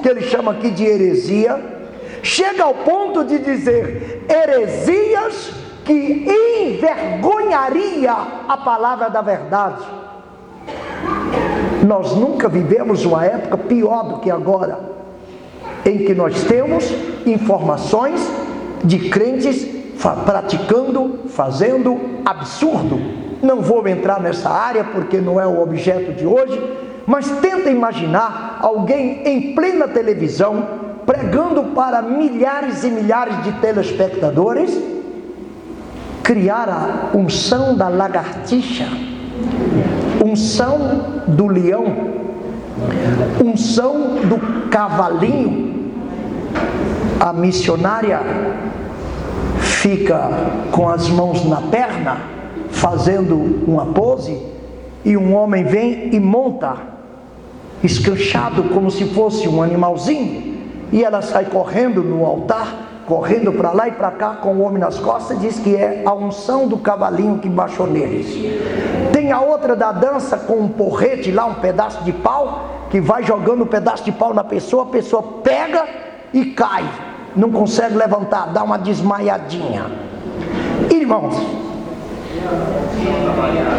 que ele chama aqui de heresia, chega ao ponto de dizer heresias que envergonharia a palavra da verdade. Nós nunca vivemos uma época pior do que agora, em que nós temos informações de crentes praticando, fazendo absurdo. Não vou entrar nessa área porque não é o objeto de hoje, mas tenta imaginar alguém em plena televisão, pregando para milhares e milhares de telespectadores, criar a unção da lagartixa, unção do leão, unção do cavalinho. A missionária fica com as mãos na perna, fazendo uma pose, e um homem vem e monta, escanchado como se fosse um animalzinho, e ela sai correndo no altar, correndo para lá e para cá com o homem nas costas, e diz que é a unção do cavalinho que baixou neles. Tem a outra da dança com um porrete lá, um pedaço de pau, que vai jogando um pedaço de pau na pessoa, a pessoa pega e cai, não consegue levantar, dá uma desmaiadinha. Irmãos,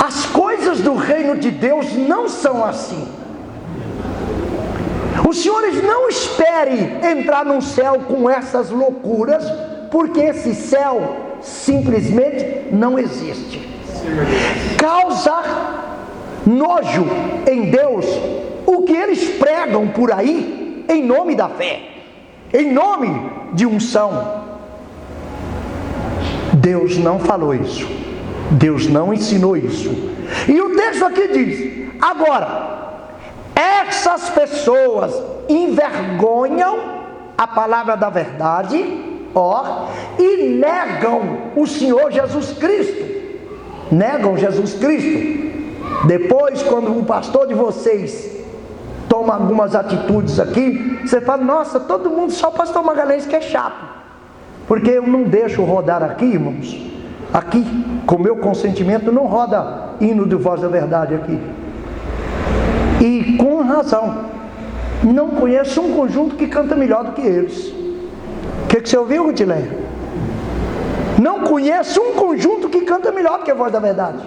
as coisas do reino de Deus não são assim. Os senhores não esperem entrar num céu com essas loucuras, porque esse céu simplesmente não existe. Causa nojo em Deus o que eles pregam por aí em nome da fé, em nome de unção. Deus não falou isso, Deus não ensinou isso. E o texto aqui diz: agora, essas pessoas envergonham a palavra da verdade, e negam o Senhor Jesus Cristo. Negam Jesus Cristo. Depois, quando um pastor de vocês toma algumas atitudes aqui, você fala: nossa, todo mundo, só o pastor Magalhães que é chato, porque eu não deixo rodar aqui, irmãos. Aqui, com meu consentimento, não roda hino de Voz da Verdade aqui. E com razão, não conheço um conjunto que canta melhor do que eles. O que você ouviu, Rutileia? Não conheço um conjunto que canta melhor do que a Voz da Verdade.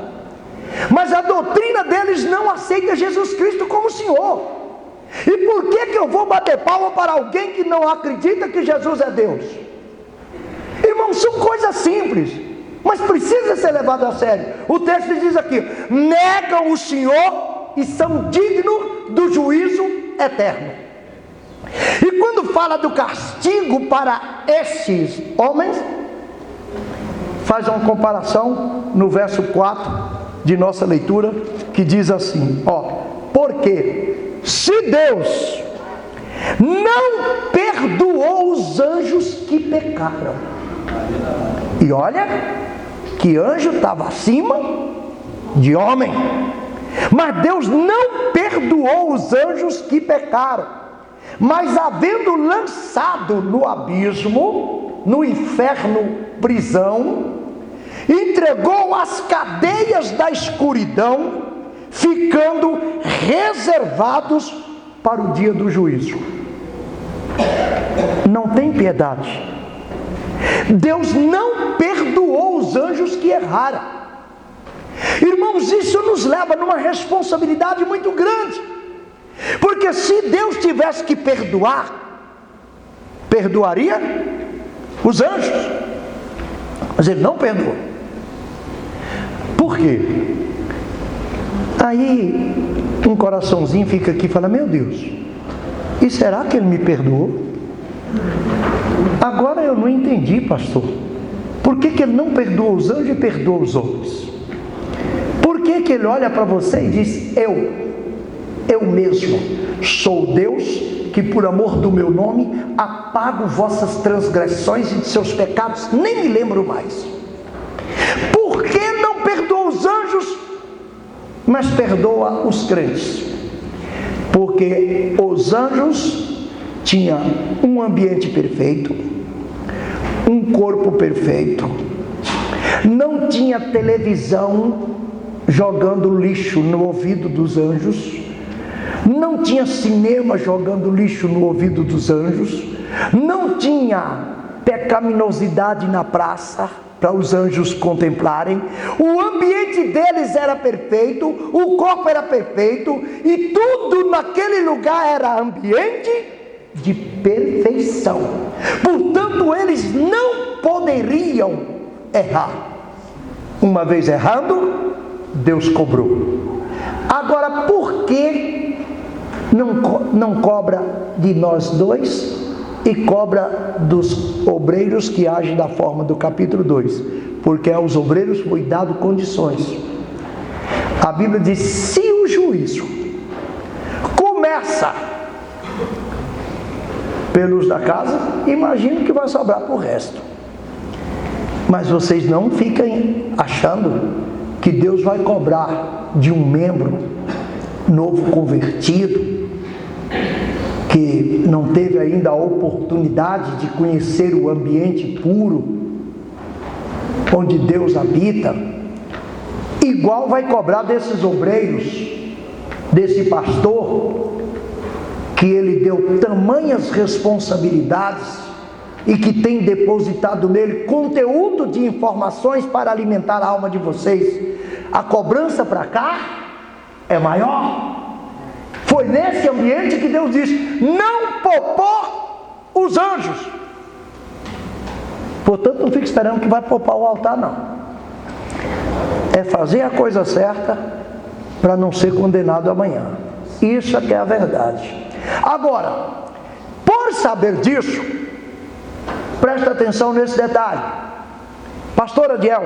Mas a doutrina deles não aceita Jesus Cristo como Senhor. E por que eu vou bater palma para alguém que não acredita que Jesus é Deus? Irmãos, são coisas simples, mas precisa ser levado a sério. O texto diz aqui: negam o Senhor e são dignos do juízo eterno. E quando fala do castigo para esses homens, faz uma comparação no verso 4 de nossa leitura, que diz assim: porque se Deus não perdoou os anjos que pecaram, e olha que anjo estava acima de homem, mas Deus não perdoou os anjos que pecaram, mas havendo lançado no abismo, no inferno, prisão, entregou as cadeias da escuridão, ficando reservados para o dia do juízo. Não tem piedade. Deus não perdoou os anjos que erraram. Irmãos, isso nos leva numa responsabilidade muito grande, porque se Deus tivesse que perdoar, perdoaria os anjos, mas Ele não perdoou. Por quê? Aí um coraçãozinho fica aqui e fala: meu Deus, e será que Ele me perdoou? Agora eu não entendi, pastor, por que Ele não perdoa os anjos e perdoa os homens? Por que Ele olha para você e diz: eu mesmo sou Deus, que por amor do meu nome apago vossas transgressões e de seus pecados nem me lembro mais? Por que não perdoa os anjos, mas perdoa os crentes? Porque os anjos tinham um ambiente perfeito, um corpo perfeito, não tinha televisão jogando lixo no ouvido dos anjos, não tinha cinema jogando lixo no ouvido dos anjos, não tinha pecaminosidade na praça para os anjos contemplarem, o ambiente deles era perfeito, o corpo era perfeito, e tudo naquele lugar era ambiente de perfeição. Portanto, eles não poderiam errar. Uma vez errando, Deus cobrou. Agora, por que não cobra de nós dois e cobra dos obreiros que agem da forma do capítulo 2? Porque aos obreiros foi dado condições. A Bíblia diz: se o juízo começa pelos da casa, imagino que vai sobrar para o resto. Mas vocês não fiquem achando que Deus vai cobrar de um membro novo convertido, que não teve ainda a oportunidade de conhecer o ambiente puro onde Deus habita, igual vai cobrar desses obreiros, desse pastor, que ele deu tamanhas responsabilidades e que tem depositado nele conteúdo de informações para alimentar a alma de vocês. A cobrança para cá é maior. Foi nesse ambiente que Deus disse: não poupou os anjos. Portanto, não fique esperando que vai poupar o altar, não. É fazer a coisa certa para não ser condenado amanhã. Isso é que é a verdade. Agora, por saber disso, presta atenção nesse detalhe. Pastor Adiel,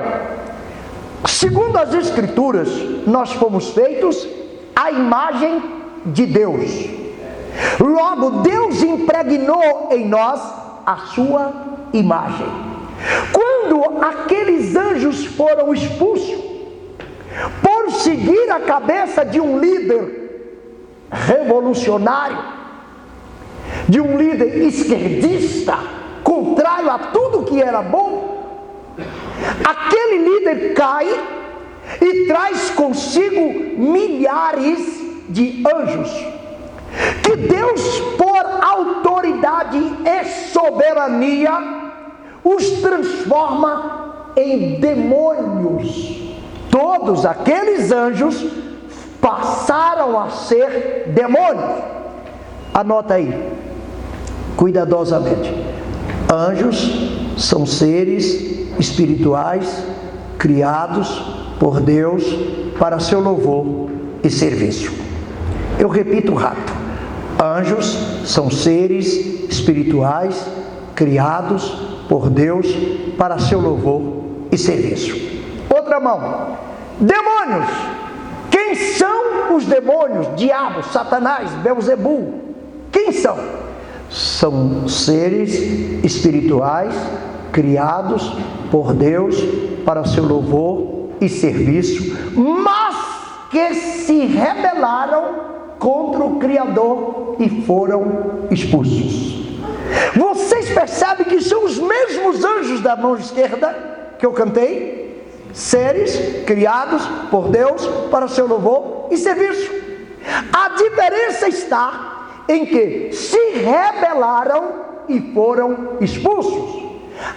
segundo as Escrituras, nós fomos feitos à imagem de Deus. Logo, Deus impregnou em nós a sua imagem. Quando aqueles anjos foram expulsos por seguir a cabeça de um líder revolucionário, de um líder esquerdista, contrário a tudo que era bom, aquele líder cai e traz consigo milhares de anjos, que Deus, por autoridade e soberania, os transforma em demônios. Todos aqueles anjos passaram a ser demônios. Anota aí, cuidadosamente. Anjos são seres espirituais criados por Deus para seu louvor e serviço. Eu repito rápido: anjos são seres espirituais criados por Deus para seu louvor e serviço. Outra mão, demônios. Quem são os demônios? Diabo, Satanás, Belzebu. Quem são? São seres espirituais criados por Deus para seu louvor e serviço, mas que se rebelaram contra o Criador e foram expulsos. Vocês percebem que são os mesmos anjos da mão esquerda que eu cantei? Seres criados por Deus para seu louvor e serviço. A diferença está em que se rebelaram e foram expulsos.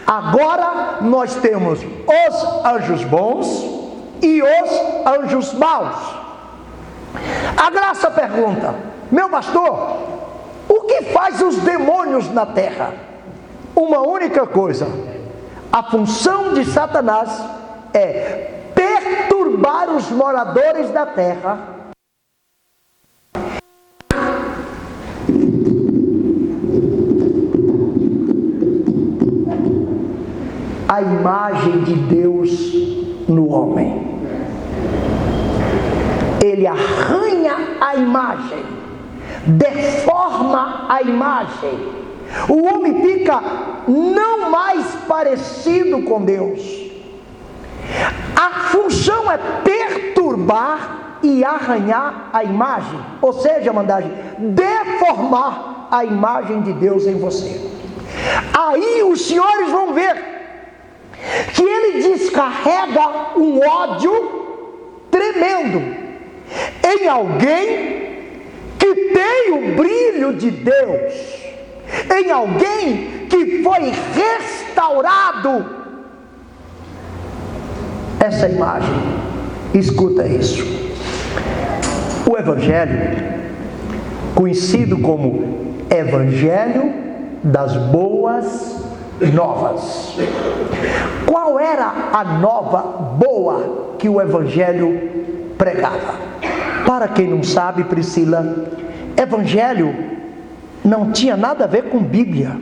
Agora nós temos os anjos bons e os anjos maus. A Graça pergunta: meu pastor, o que faz os demônios na terra? Uma única coisa: a função de Satanás é perturbar os moradores da terra, a imagem de Deus no homem. Ele arranha a imagem, deforma a imagem. O homem fica não mais parecido com Deus. A função é perturbar e arranhar a imagem, ou seja, mandagem, deformar a imagem de Deus em você. Aí os senhores vão ver que ele descarrega um ódio tremendo em alguém que tem o brilho de Deus, em alguém que foi restaurado. Essa imagem, escuta isso. O Evangelho, conhecido como Evangelho das Boas Novas. Qual era a nova boa que o Evangelho pregava? Para quem não sabe, Priscila, Evangelho não tinha nada a ver com Bíblia.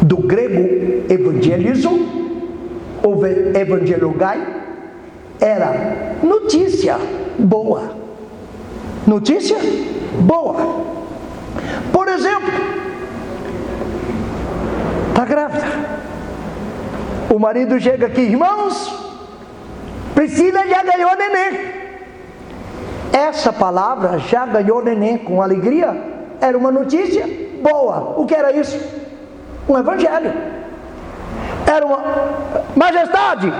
Do grego evangelizo, ou evangelogai, era notícia boa. Notícia boa. Por exemplo, está grávida. O marido chega aqui, irmãos, Priscila já ganhou neném. Essa palavra, já ganhou neném com alegria, era uma notícia boa. O que era isso? Um evangelho. Era uma majestade.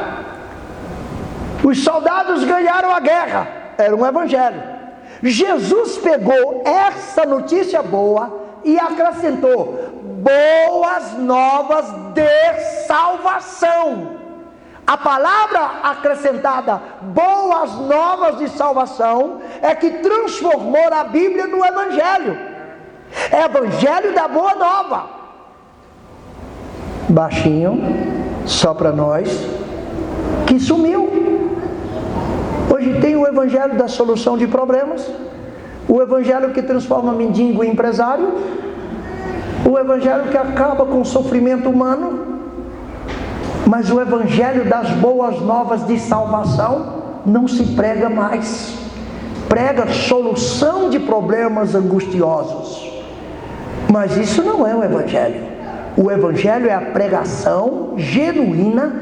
Os soldados ganharam a guerra. Era um evangelho. Jesus pegou essa notícia boa e acrescentou boas novas de salvação. A palavra acrescentada boas novas de salvação é que transformou a Bíblia no Evangelho. Evangelho da Boa Nova. Baixinho, só para nós, que sumiu. Hoje tem o Evangelho da solução de problemas, o Evangelho que transforma mendigo em empresário, o Evangelho que acaba com o sofrimento humano. Mas o Evangelho das boas novas de salvação não se prega mais. Prega solução de problemas angustiosos. Mas isso não é o Evangelho. O Evangelho é a pregação genuína